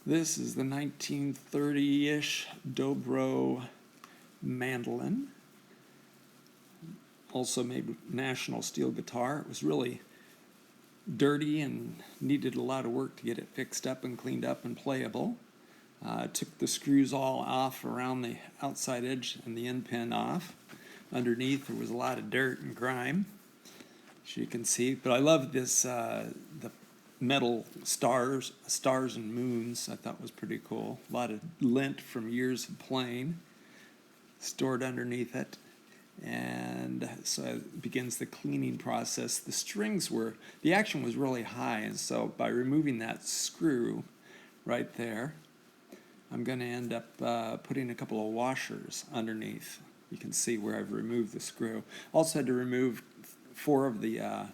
This is the 1930-ish Dobro Mandolin. Also made National steel guitar. It was really dirty and needed a lot of work to get it fixed up and cleaned up and playable. Took the screws all off around the outside edge and the end pin off. Underneath there was a lot of dirt and grime, as you can see. But I love this, the metal stars and moons. I thought was pretty cool. A lot of lint from years of playing stored underneath it. And so it begins the cleaning process. The action was really high, and so by removing that screw right there, I'm going to end up putting a couple of washers underneath. You can see where I've removed the screw. Also had to remove four of the,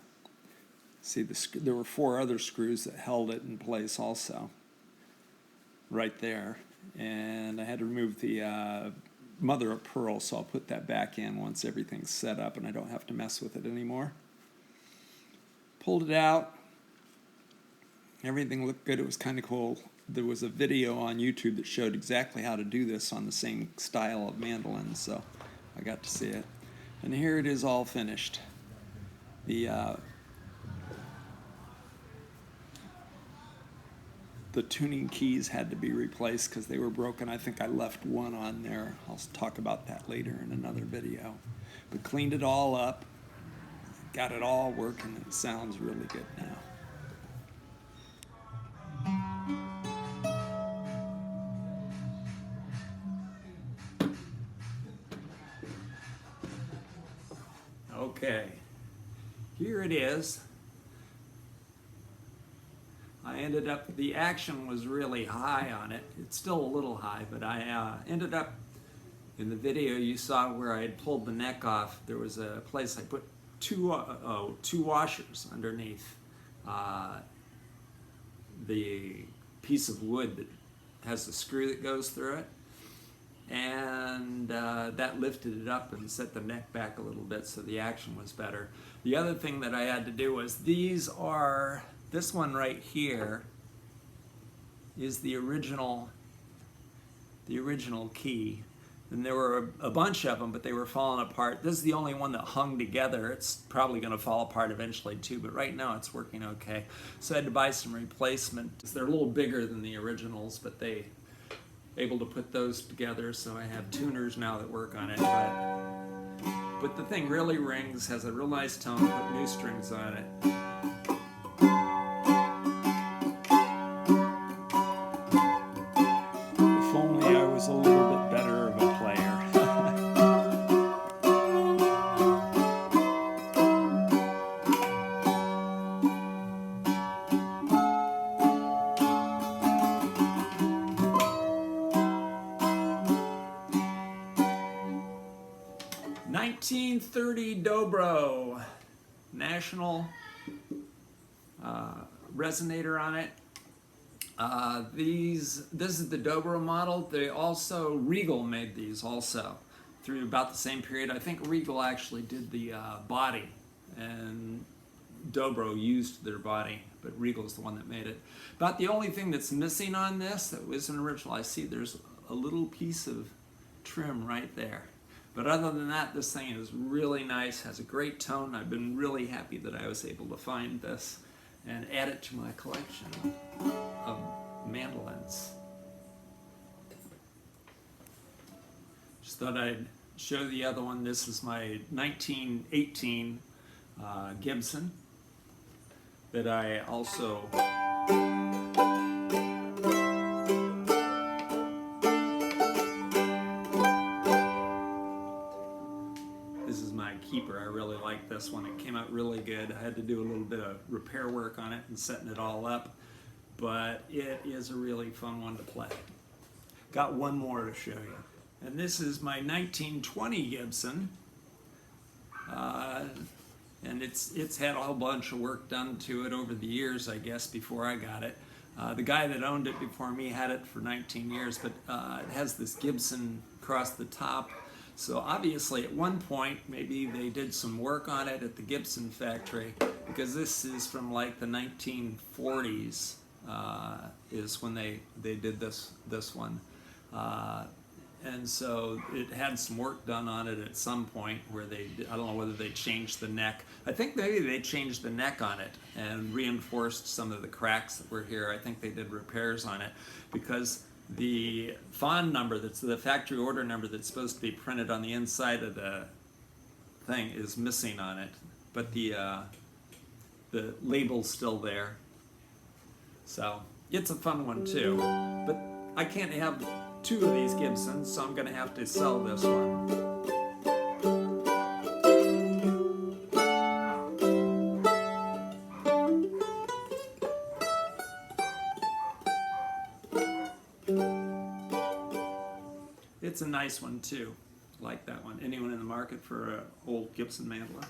there were four other screws that held it in place also, right there. And I had to remove the mother of pearl, so I'll put that back in once everything's set up and I don't have to mess with it anymore. Pulled it out. Everything looked good. It was kind of cool. There was a video on YouTube that showed exactly how to do this on the same style of mandolin, so I got to see it. And here it is all finished. The tuning keys had to be replaced because they were broken. I think I left one on there. I'll talk about that later in another video. But cleaned it all up, got it all working. It sounds really good now. Okay, here it is. I ended up, the action was really high on it. It's still a little high, but I ended up, in the video you saw where I had pulled the neck off, there was a place I put two washers underneath the piece of wood that has the screw that goes through it. And that lifted it up and set the neck back a little bit so the action was better. The other thing that I had to do was this one right here is the original key. And there were a bunch of them, but they were falling apart. This is the only one that hung together. It's probably going to fall apart eventually too, but right now it's working okay. So I had to buy some replacements. They're a little bigger than the originals, but they able to put those together, so I have tuners now that work on it. But the thing really rings, has a real nice tone, put new strings on it. If only I was a little bit better of a player. 1930 Dobro, National resonator on it. This is the Dobro model. Regal made these also through about the same period. I think Regal actually did the body and Dobro used their body, but Regal's the one that made it. About the only thing that's missing on this that was an original, I see there's a little piece of trim right there. But other than that, this thing is really nice, has a great tone. I've been really happy that I was able to find this and add it to my collection of mandolins. Just thought I'd show the other one. This is my 1918 Gibson that I also keeper. I really like this one. It came out really good. I had to do a little bit of repair work on it and setting it all up, but it is a really fun one to play. Got one more to show you. And this is my 1920 Gibson. And it's had a whole bunch of work done to it over the years, I guess, before I got it. The guy that owned it before me had it for 19 years, but it has this Gibson across the top. So obviously at one point, maybe they did some work on it at the Gibson factory, because this is from like the 1940s. is when they did this one. And so it had some work done on it at some point where I don't know whether they changed the neck. I think maybe they changed the neck on it and reinforced some of the cracks that were here. I think they did repairs on it because the fawn number, that's the factory order number that's supposed to be printed on the inside of the thing, is missing on it. But the label's still there. So it's a fun one too. But I can't have two of these Gibsons, so I'm going to have to sell this one. It's a nice one too. Like that one. Anyone in the market for an old Gibson mandolin?